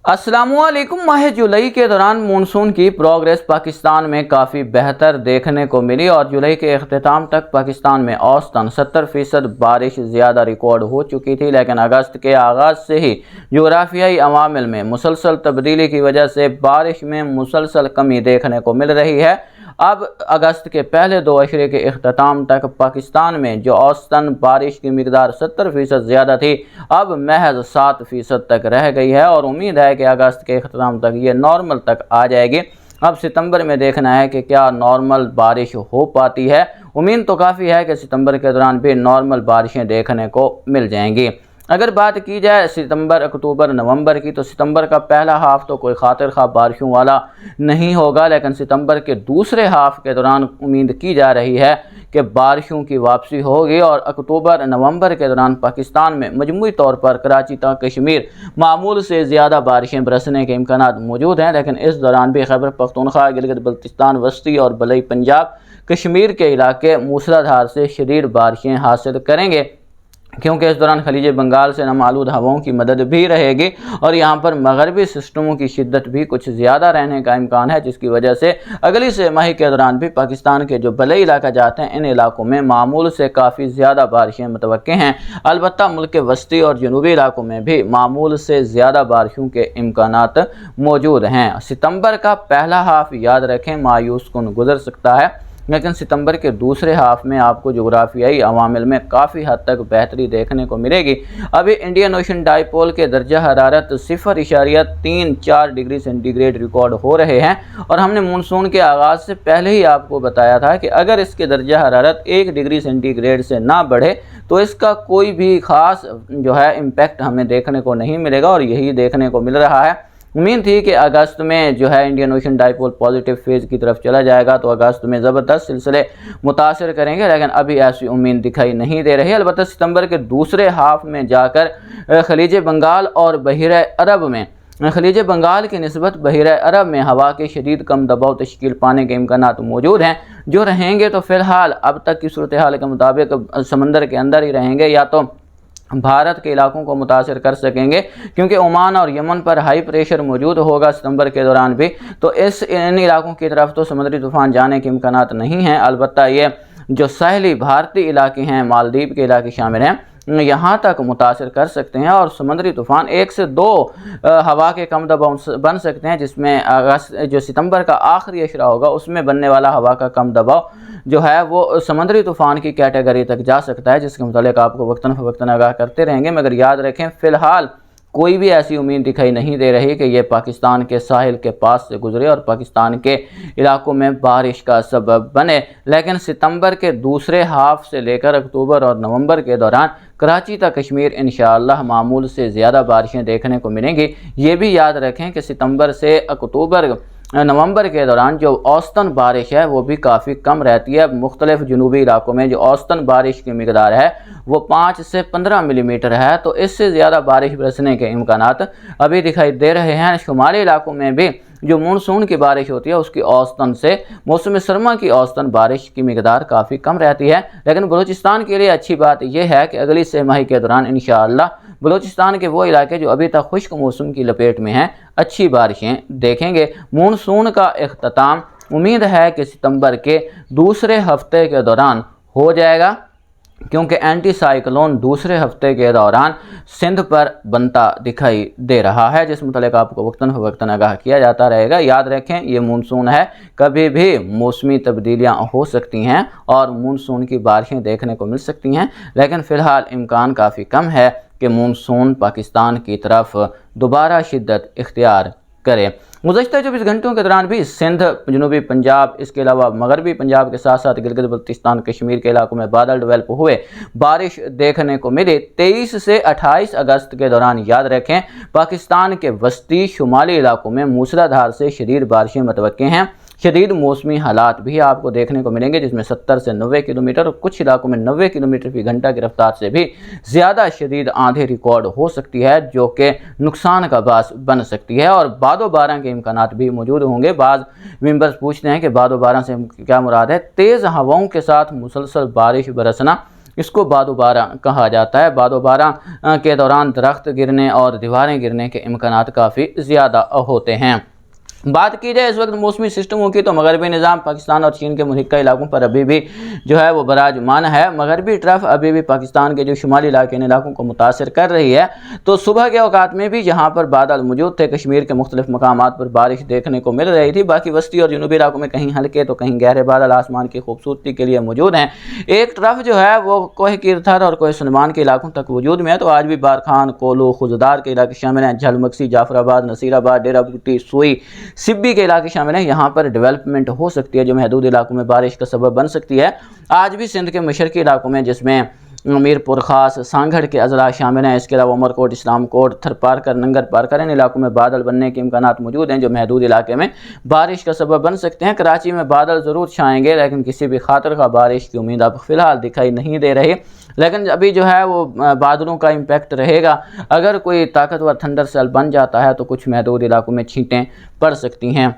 अस्सलामुअलैकुम। माह जुलाई के दौरान मानसून की प्रोग्रेस पाकिस्तान में काफ़ी बेहतर देखने को मिली और जुलाई के अख्ताम तक पाकिस्तान में औसतन 70% बारिश ज़्यादा रिकॉर्ड हो चुकी थी। लेकिन अगस्त के आगाज़ से ही जोग्राफियाई अवामिल में मुसलसल तब्दीली की वजह से बारिश में मुसलसल कमी देखने को मिल रही है। अब अगस्त के पहले 2 अशरे के अख्ताम तक पाकिस्तान में जो औसतन बारिश की मिकदार 70% ज़्यादा थी, अब महज 7% तक रह गई है और उम्मीद है कि अगस्त के अख्ताम तक ये नॉर्मल तक आ जाएगी। अब सितंबर में देखना है कि क्या नॉर्मल बारिश हो पाती है। उम्मीद तो काफ़ी है कि सितंबर के दौरान भी नॉर्मल बारिशें देखने को मिल जाएंगी। अगर बात की जाए सितंबर, अक्टूबर, नवंबर की, तो सितंबर का पहला हाफ तो कोई खातिर ख्वाह बारिशों वाला नहीं होगा, लेकिन सितंबर के दूसरे हाफ के दौरान उम्मीद की जा रही है कि बारिशों की वापसी होगी और अक्टूबर, नवंबर के दौरान पाकिस्तान में मजमूई तौर पर कराची तक कश्मीर मामूल से ज़्यादा बारिशें बरसने के इम्कानात मौजूद हैं। लेकिन इस दौरान भी खैबर पख्तूनख्वा, गिलगित बल्तिस्तान, वस्ती और बलई पंजाब, कश्मीर के इलाके मूसलाधार से शदीद बारिशें हासिल करेंगे, क्योंकि इस दौरान खलीज बंगाल से नमालूद हवाओं की मदद भी रहेगी और यहाँ पर मगरबी सिस्टमों की शिद्दत भी कुछ ज़्यादा रहने का इम्कान है, जिसकी वजह से अगली से माही के दौरान भी पाकिस्तान के जो बलई इलाका जाते हैं, इन इलाकों में मामूल से काफ़ी ज़्यादा बारिशें मुतवक्के हैं। अलबत्ता मुल्क के वस्ती और जनूबी इलाकों में भी मामूल से ज़्यादा बारिशों के इम्कानात मौजूद हैं। सितंबर का पहला हाफ याद रखें मायूस कुन गुजर सकता है, लेकिन सितंबर के दूसरे हाफ में आपको जोग्राफियाई अवामिल में काफ़ी हद तक बेहतरी देखने को मिलेगी। अभी इंडियन ओशन डाइपोल के दर्जा हरारत 0.34 डिग्री सेंटीग्रेड रिकॉर्ड हो रहे हैं और हमने मानसून के आगाज़ से पहले ही आपको बताया था कि अगर इसके दर्जा हरारत 1 डिग्री सेंटीग्रेड से ना बढ़े तो इसका कोई भी ख़ास जो है इम्पैक्ट हमें देखने को नहीं मिलेगा और यही देखने को मिल रहा है। उम्मीद थी कि अगस्त में जो है Indian ocean dipole positive phase की तरफ चला जाएगा तो अगस्त में ज़बरदस्त सिलसिले मुतासर करेंगे, लेकिन अभी ऐसी उम्मीद दिखाई नहीं दे रही है। अलबत्ता सितंबर के दूसरे हाफ में जाकर खलीज बंगाल और बहिरे अरब में, खलीज बंगाल की निस्बत बहिरे अरब में हवा के शदीद कम दबाव तश्कील पाने के इम्कानात मौजूद हैं, जो रहेंगे तो फ़िलहाल अब तक की सूरत हाल के मुताबिक समंदर के अंदर ही रहेंगे या तो भारत के इलाकों को मुतासर कर सकेंगे, क्योंकि ओमान और यमन पर हाई प्रेशर मौजूद होगा सितंबर के दौरान भी, तो इन इलाकों की तरफ तो समुद्री तूफ़ान जाने के इम्कानात नहीं हैं। अलबत्ता ये जो साहली भारतीय इलाके हैं, मालदीव के इलाके शामिल हैं, यहाँ तक मुतासर कर सकते हैं और समुद्री तूफ़ान 1 से 2 हवा के कम दबाव बन सकते हैं, जिसमें अगस्त जो सितंबर का आखिरी अशरा होगा उसमें बनने वाला हवा का कम दबाव जो है वो समुद्री तूफ़ान की कैटेगरी तक जा सकता है, जिसके मुतालिक आपको वक्तन फ़वक्तन आगाह करते रहेंगे। मगर याद रखें फ़िलहाल कोई भी ऐसी उम्मीद दिखाई नहीं दे रही कि ये पाकिस्तान के साहिल के पास से गुजरे और पाकिस्तान के इलाकों में बारिश का सबब बने। लेकिन सितंबर के दूसरे हाफ से लेकर अक्टूबर और नवंबर के दौरान कराची तक कश्मीर इंशाअल्लाह मामूल से ज़्यादा बारिशें देखने को मिलेंगी। ये भी याद रखें कि सितंबर से अक्टूबर नवंबर के दौरान जो औसतन बारिश है वो भी काफ़ी कम रहती है। मुख्तलिफ जनूबी इलाकों में जो औसतन बारिश की मिकदार है वो 5 से 15 मिलीमीटर है, तो इससे ज़्यादा बारिश बरसने के इम्कानात अभी दिखाई दे रहे हैं। शुमाली इलाकों में भी जो मानसून की बारिश होती है उसकी औसतन से मौसम सरमा की औसतन बारिश की मिकदार काफ़ी कम रहती है। लेकिन बलूचिस्तान के लिए अच्छी बात यह है कि अगली छमाही के दौरान इंशाअल्लाह बलूचिस्तान के वो इलाके जो अभी तक खुश्क मौसम की लपेट में हैं अच्छी बारिशें देखेंगे। मानसून का इख्तिताम उम्मीद है कि सितंबर के दूसरे हफ्ते के दौरान हो जाएगा, क्योंकि एंटी साइक्लोन दूसरे हफ्ते के दौरान सिंध पर बनता दिखाई दे रहा है, जिस मुतालिक आपको वक्तन फ़वक्तन आगाह किया जाता रहेगा। याद रखें ये मानसून है, कभी भी मौसमी तब्दीलियाँ हो सकती हैं और मानसून की बारिशें देखने को मिल सकती हैं, लेकिन फ़िलहाल इम्कान काफ़ी कम है कि मानसून पाकिस्तान की तरफ दोबारा शिद्दत इख्तियार करे। गुज़श्ता 24 घंटों के दौरान भी सिंध, जनूबी पंजाब, इसके अलावा मगरबी पंजाब के साथ साथ गिलगित बल्तिस्तान, कश्मीर के इलाकों में बादल डेवलप हुए बारिश देखने को मिली। 23 से 28 अगस्त के दौरान याद रखें पाकिस्तान के वस्ती शुमाली इलाकों में मूसलाधार से शदीद बारिशें मुतवक्के हैं। शदीद मौसमी हालात भी आपको देखने को मिलेंगे, जिसमें 70 से 90 किलोमीटर और कुछ इलाकों में 90 किलोमीटर फी घंटा की रफ्तार से भी ज़्यादा शदीद आंधी रिकॉर्ड हो सकती है, जो कि नुकसान का बास बन सकती है और बादो बारह के इम्कानात भी मौजूद होंगे। बाज़ मेंबर्स पूछते हैं कि बादो बारह से क्या मुराद है। तेज़ हवाओं के साथ मुसलसल बारिश बरसना इसको बादोबारा कहा जाता है। बादोबारा के दौरान दरख्त गिरने और दीवारें गिरने के इम्कानात काफ़ी ज़्यादा होते हैं। बात की जाए इस वक्त मौसमी सिस्टमों की, तो मगरबी निज़ाम पाकिस्तान और चीन के मुल्हिका इलाकों पर अभी भी जो है वो बराजमान है। मगरबी तरफ अभी भी पाकिस्तान के जो शुमाली इलाके इलाकों को मुतासर कर रही है। तो सुबह के औकात में भी यहाँ पर बादल मौजूद थे। कश्मीर के मुख्तलिफ मकामात पर बारिश देखने को मिल रही थी। बाकी वस्ती और जनूबी इलाकों में कहीं हल्के तो कहीं गहरे बादल आसमान की खूबसूरती के लिए मौजूद हैं। एक तरफ जो है वो कोह कीरथर और कोह सुलेमान के इलाकों तक वजूद में है। तो आज भी बारखान, कोलो, खुजदार के इलाके शामिल हैं। झलमक्सी, जाफराबाद, नसीराबाद, डेरा बूटी, सुई, सिब्बी के इलाके शामिल हैं। यहाँ पर डेवलपमेंट हो सकती है जो महदूद इलाकों में बारिश का सबब बन सकती है। आज भी सिंध के मशरकी इलाकों में जिसमें मीरपुर खास, सांगड़ के अजला शामिल हैं। इसके अलावा उमरकोट, इस्लामकोट, थरपारकर, नंगर पारकर, इन इलाकों में बादल बनने के इम्कानात मौजूद हैं जो महदूद इलाके में बारिश का सबब बन सकते हैं। कराची में बादल ज़रूर छाएंगे लेकिन किसी भी खातर का बारिश की उम्मीद अब फ़िलहाल दिखाई नहीं दे रही। लेकिन अभी जो है वो बादलों का इम्पैक्ट रहेगा। अगर कोई ताकतवर थंडर सेल बन जाता है तो कुछ महदूद इलाकों में छींटें पड़ सकती हैं।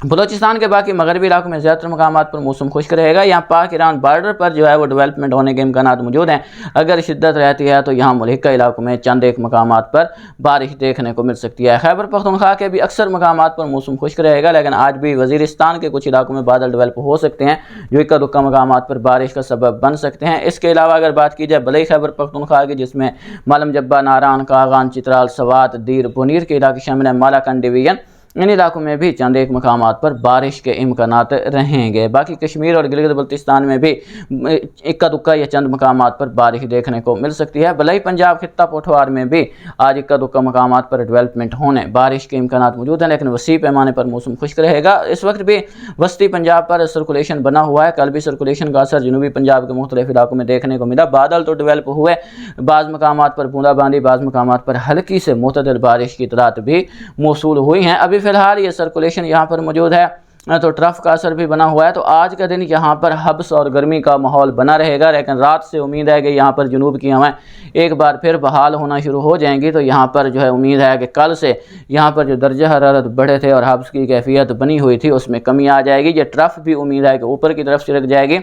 बलोचिस्तान के बाकी मगरबी इलाकों में ज़्यादातर मकामात पर मौसम खुश्क रहेगा। यहाँ पाक ईरान बॉर्डर पर जो है वो डेवलपमेंट होने के इम्कानात मौजूद हैं। अगर शिद्दत रहती है तो यहाँ मुल्हिका इलाकों में चंद एक मकामात पर बारिश देखने को मिल सकती है। खैबर पख्तूनख्वा के भी अक्सर मकामात पर मौसम खुश्क रहेगा लेकिन आज भी वज़ीरिस्तान के कुछ इलाकों में बादल डेवलप हो सकते हैं जो इक्का दुक्का मकामात पर बारिश का सबब बन सकते हैं। इसके अलावा अगर बात की जाए बलई खैबर पख्तूनख्वा की, जिसमें मालम जब्बा, नारान, कागान, चित्राल, सवात, दीर, पुनीर के इलाके शामिल हैं। मालाकंड डिवीजन, इन इलाकों में भी चंद एक मकामात पर बारिश के इम्कानात रहेंगे। बाकी कश्मीर और गिलगित बल्तिस्तान में भी इक्का दुक्का या चंद मकामात पर बारिश देखने को मिल सकती है। बलई पंजाब खित्ता पोठवार में भी आज इक्का दुक्का मकामात पर डेवलपमेंट होने बारिश के इम्कानात मौजूद हैं लेकिन वसी पैमाने पर मौसम खुश्क रहेगा। इस वक्त भी वस्ती पंजाब पर सर्कुलेशन बना हुआ है। कल भी सर्कुलेशन का असर जनूबी पंजाब के मुख्तलिफ इलाकों में देखने को मिला। बादल तो डेवलप हुए, बाज़ मकामात पर बूंदाबांदी, बाज़ मकामात पर हल्की से मुतदल बारिश की इतलात भी मौसूल हुई हैं। अभी फ़िलहाल ये सर्कुलेशन यहाँ पर मौजूद है तो ट्रफ का असर भी बना हुआ है। तो आज का दिन यहाँ पर हब्स और गर्मी का माहौल बना रहेगा लेकिन रात से उम्मीद है कि यहाँ पर जुनूब की हवाएं एक बार फिर बहाल होना शुरू हो जाएंगी। तो यहाँ पर जो है उम्मीद है कि कल से यहाँ पर जो दर्जा हरारत बढ़े थे और हब्स की कैफियत बनी हुई थी उसमें कमी आ जाएगी। ये ट्रफ भी उम्मीद है कि ऊपर की तरफ सिरक जाएगी।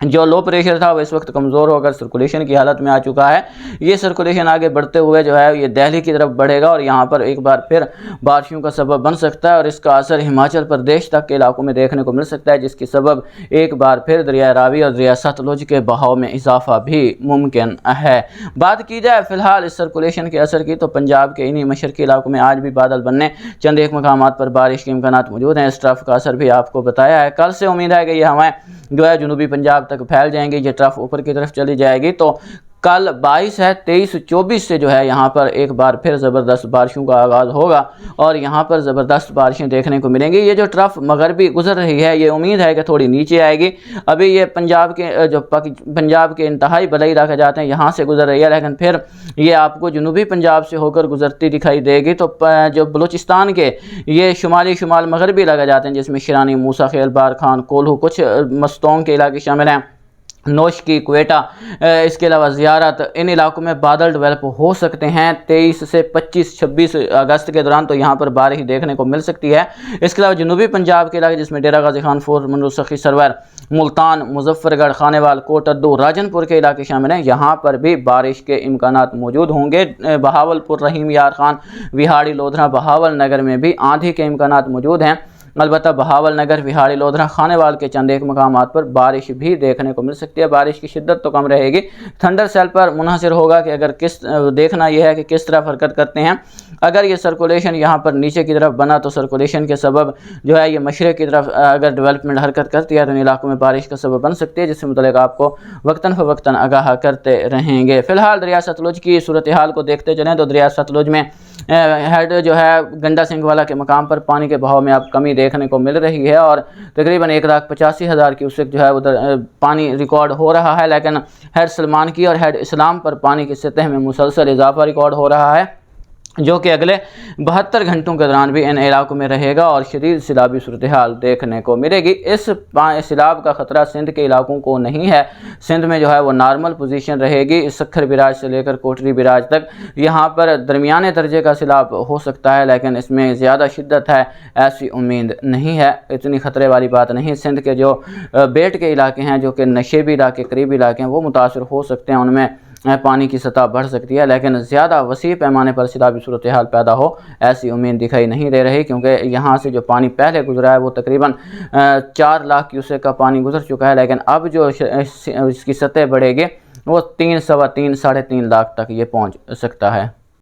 जो लो प्रेशर था वो इस वक्त कमज़ोर होकर सर्कुलेशन की हालत में आ चुका है। ये सर्कुलेशन आगे बढ़ते हुए जो है ये दिल्ली की तरफ बढ़ेगा और यहाँ पर एक बार फिर बारिशों का सबब बन सकता है और इसका असर हिमाचल प्रदेश तक के इलाकों में देखने को मिल सकता है जिसकी सबब एक बार फिर दरिया रावी और दरिया सतलुज के बहाव में इजाफा भी मुमकिन है। बात की जाए फ़िलहाल इस सर्कुलेशन के असर की, तो पंजाब के इन्हीं मशरकी इलाकों में आज भी बादल बनने, चंद एक मकामात पर बारिश के इम्कानात मौजूद हैं। इस ट्रफ का असर भी आपको बताया है। कल से उम्मीद है कि ये हवाएं जो है जनूबी पंजाब तक फैल जाएंगी। ये ट्रफ ऊपर की तरफ चली जाएगी। तो कल 22 है, 23-24 से जो है यहाँ पर एक बार फिर ज़बरदस्त बारिशों का आगाज़ होगा और यहाँ पर ज़बरदस्त बारिशें देखने को मिलेंगी। ये जो ट्रफ मगरबी गुजर रही है ये उम्मीद है कि थोड़ी नीचे आएगी। अभी ये पंजाब के जो पंजाब के इंतहाई बलई इलाके जाते हैं यहाँ से गुजर रही है लेकिन फिर ये आपको जनूबी पंजाब से होकर गुजरती दिखाई देगी। तो जो बलूचिस्तान के ये शुमाल मगरबी इलाके जाते हैं जिसमें शिरानी, मूसा खेल, बारखान, कोल्हू, कुछ मस्तोंग के इलाके शामिल हैं, नोशकी, क्वेटा, इसके अलावा ज़ियारत, इन इलाकों में बादल डेवलप हो सकते हैं 23 से 25-26 अगस्त के दौरान। तो यहाँ पर बारिश देखने को मिल सकती है। इसके अलावा जनूबी पंजाब के इलाके जिसमें डेरा गाजी खान, फोर्ट मंडू, सखी सरवर, मुल्तान, मुजफ्फरगढ़, खानेवाल, कोटद्दू, राजनपुर के इलाके शामिल हैं। यहाँ पर भी बारिश के इम्कानात मौजूद होंगे। बहावलपुर, रहीम यार खान, विहाड़ी, लोधरा, बहावल नगर में भी आंधी के इम्कानात मौजूद हैं। अलबत्ता बहावल नगर, विहाड़ी, लोधरा, खानेवाल के चंद एक मकामात पर बारिश भी देखने को मिल सकती है। बारिश की शिद्दत तो कम रहेगी। थंडर सेल पर मुनहसर होगा कि अगर देखना यह है कि किस तरफ हरकत करते हैं। अगर ये सर्कुलेशन यहाँ पर नीचे की तरफ बना तो सर्कुलेशन के सबब जो है ये मशरक़ की तरफ अगर डेवलपमेंट हरकत करती है तो इन इलाकों में बारिश का सबब बन सकती है जिससे मुतल्लिक़ आपको वक्तन फ़वक्तन आगाह करते रहेंगे। फ़िलहाल दरिया सतलुज की सूरत हाल को देखते चलें तो दरिया सतलुज में हेड जो है गंडा सिंह वाला के मकाम पर पानी के बहाव में अब कमी देखने को मिल रही है और तकरीबन 1,85,000 क्यूसेक जो है उधर पानी रिकॉर्ड हो रहा है। लेकिन हेड सलमान की और हेड इस्लाम पर पानी की सतह में मुसलसल इजाफा रिकॉर्ड हो रहा है। जो कि अगले 72 घंटों के दौरान भी इन इलाकों में रहेगा और शदीद सैलाबी सूरत हाल देखने को मिलेगी। इस सैलाब का ख़तरा सिंध के इलाकों को नहीं है। सिंध में जो है वो नॉर्मल पोजीशन रहेगी। सखर बिराज से लेकर कोटरी बिराज तक यहाँ पर दरमियाने दर्जे का सैलाब हो सकता है, लेकिन इसमें ज़्यादा शिद्दत है ऐसी उम्मीद नहीं है। इतनी ख़तरे वाली बात नहीं। सिंध के जो बेल्ट के इलाके हैं, जो कि नशेबी इलाके, करीबी इलाके हैं, वो मुतासर हो सकते हैं, उनमें पानी की सतह बढ़ सकती है, लेकिन ज़्यादा वसी पैमाने पर सैलाबी सूरत हाल पैदा हो ऐसी उम्मीद दिखाई नहीं दे रही, क्योंकि यहाँ से जो पानी पहले गुजरा है वो तकरीबन 4 लाख क्यूसेक का पानी गुजर चुका है, लेकिन अब जो इसकी सतह बढ़ेगी वो 3, सवा 3, 3.5 लाख तक ये पहुँच सकता है।